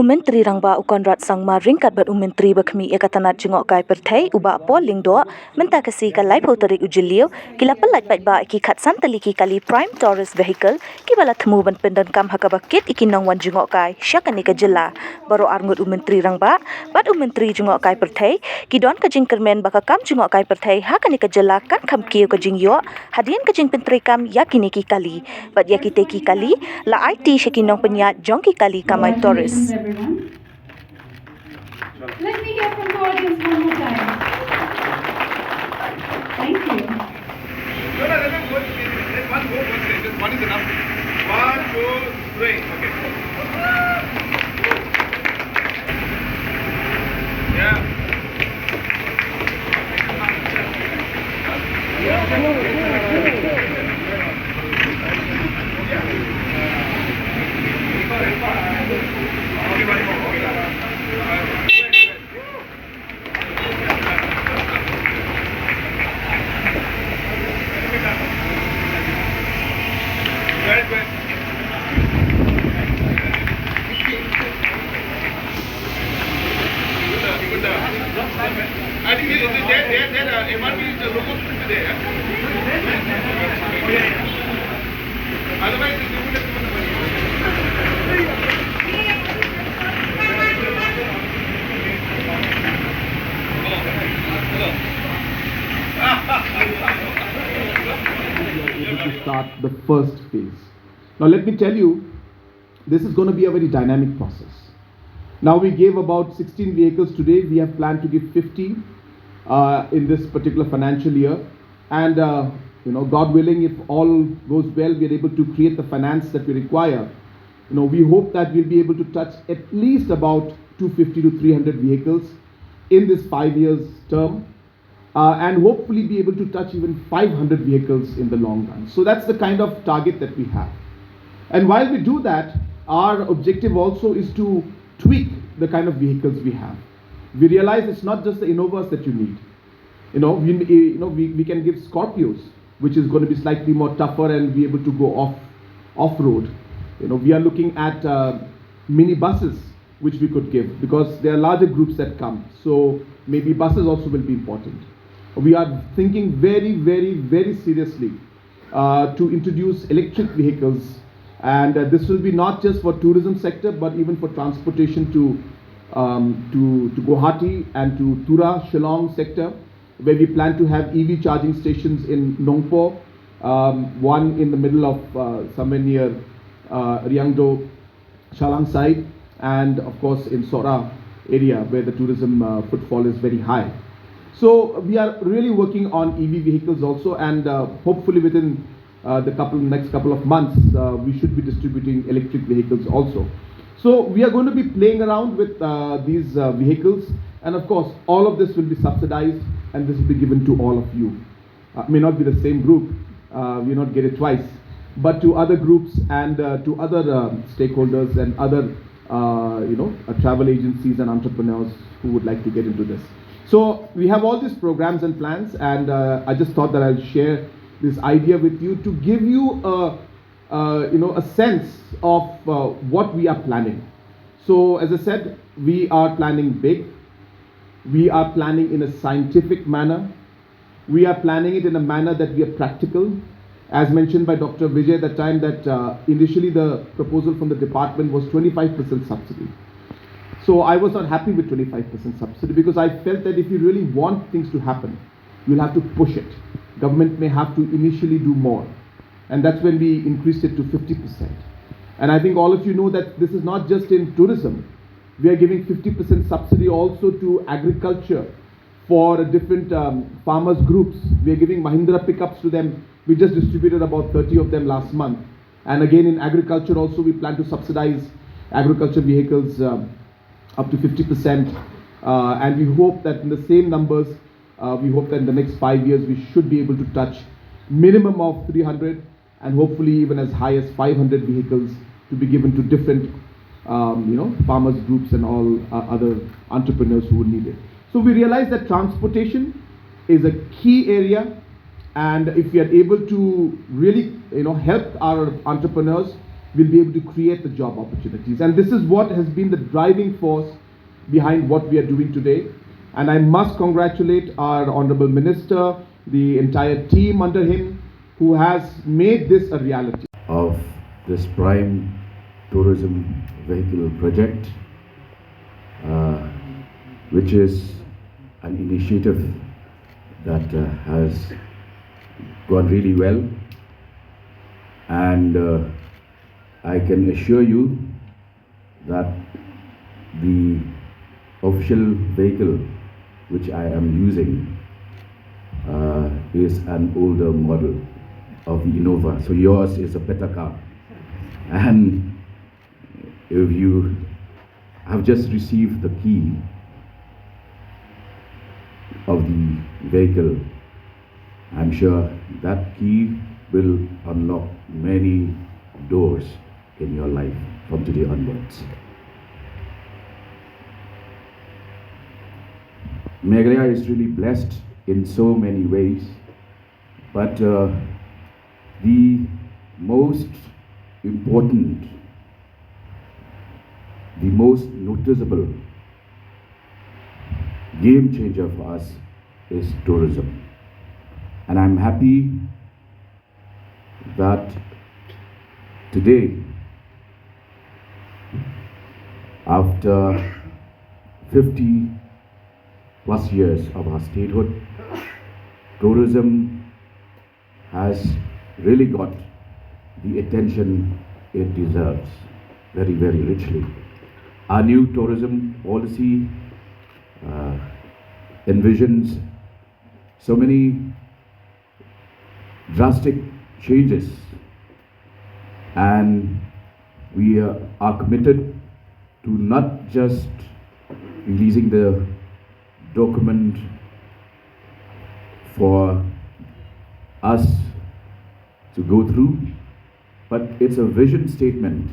Myntri rangbah Conrad Sangma ryngkat bat myntri khmih tnad Jngohkai pyrthei Bah Paul Lyngdoh mynta kasi kalai tarik jylliew kila Pyllait Paidbah iki khatsan Tylli kali prime tourist vehicle kiba thmu ban Pyndonkam hakabakit iki Nongwan Jngohkai syakani ka jylla Baroh arngut myntri rangbah bat myntri Jngohkai pyrthei kidon ka jingkyrmen bakakam Jngohkai pyrthei hakani ka jylla kan kham kiew ka jylliew hadian ka Pyndonkam yakini ki kali bat yakite ki kali la IT shakinong penyat jong ki kali kamai tourist. Everyone. Let me hear from the audience one more time. Thank you. One is enough. 1, 2, 3. Okay. Yeah. I think that MRP is the logo there. Otherwise, to start the first phase. Now let me tell you, this is going to be a very dynamic process. Now we gave about 16 vehicles today. We have planned to give 50 in this particular financial year. And God willing, if all goes well, we are able to create the finance that we require. We hope that we'll be able to touch at least about 250 to 300 vehicles in this 5 years term. And hopefully be able to touch even 500 vehicles in the long run. So that's the kind of target that we have. And while we do that, our objective also is to tweak the kind of vehicles we have. We realize it's not just the Innovas that you need. We can give Scorpios, which is going to be slightly more tougher and be able to go off-road. We are looking at mini buses, which we could give because there are larger groups that come. So maybe buses also will be important. We are thinking very, very, very seriously to introduce electric vehicles, and this will be not just for tourism sector, but even for transportation to Guwahati and to Tura, Shillong sector, where we plan to have EV charging stations in Nongpo, one in the middle of somewhere near Ryangdo, Shalang side, and of course in Sora area where the tourism footfall is very high. So we are really working on EV vehicles also, and hopefully within the next couple of months, we should be distributing electric vehicles also. So we are going to be playing around with these vehicles, and of course all of this will be subsidized, and this will be given to all of you. May not be the same group, we not get it twice, but to other groups and to other stakeholders and other travel agencies and entrepreneurs who would like to get into this. So we have all these programs and plans, and I just thought that I'll share this idea with you to give you a sense of what we are planning. So as I said, we are planning big. We are planning in a scientific manner. We are planning it in a manner that we are practical. As mentioned by Dr. Vijay at the time, that initially the proposal from the department was 25% subsidy. So I was not happy with 25% subsidy because I felt that if you really want things to happen, you'll have to push it. Government may have to initially do more. And that's when we increased it to 50%. And I think all of you know that this is not just in tourism. We are giving 50% subsidy also to agriculture for different farmers groups. We are giving Mahindra pickups to them. We just distributed about 30 of them last month. And again in agriculture also we plan to subsidize agriculture vehicles up to 50%, and we hope that in the same numbers, we hope that in the next 5 years we should be able to touch minimum of 300 and hopefully even as high as 500 vehicles to be given to different farmers groups and all other entrepreneurs who would need it. So we realize that transportation is a key area, And if we are able to really, help our entrepreneurs, we'll be able to create the job opportunities. And this is what has been the driving force behind what we are doing today. And I must congratulate our Honorable Minister, the entire team under him, who has made this a reality. Of this prime tourism vehicle project, which is an initiative that has gone really well, and I can assure you that the official vehicle which I am using is an older model of the Innova. So yours is a better car. And if you have just received the key of the vehicle, I'm sure that key will unlock many doors in your life from today onwards. Meghalaya is really blessed in so many ways, but the most important, the most noticeable game changer for us is tourism. And I'm happy that today, after 50 plus years of our statehood, tourism has really got the attention it deserves very, very richly. Our new tourism policy envisions so many drastic changes, and we are committed to not just releasing the document for us to go through, but it's a vision statement.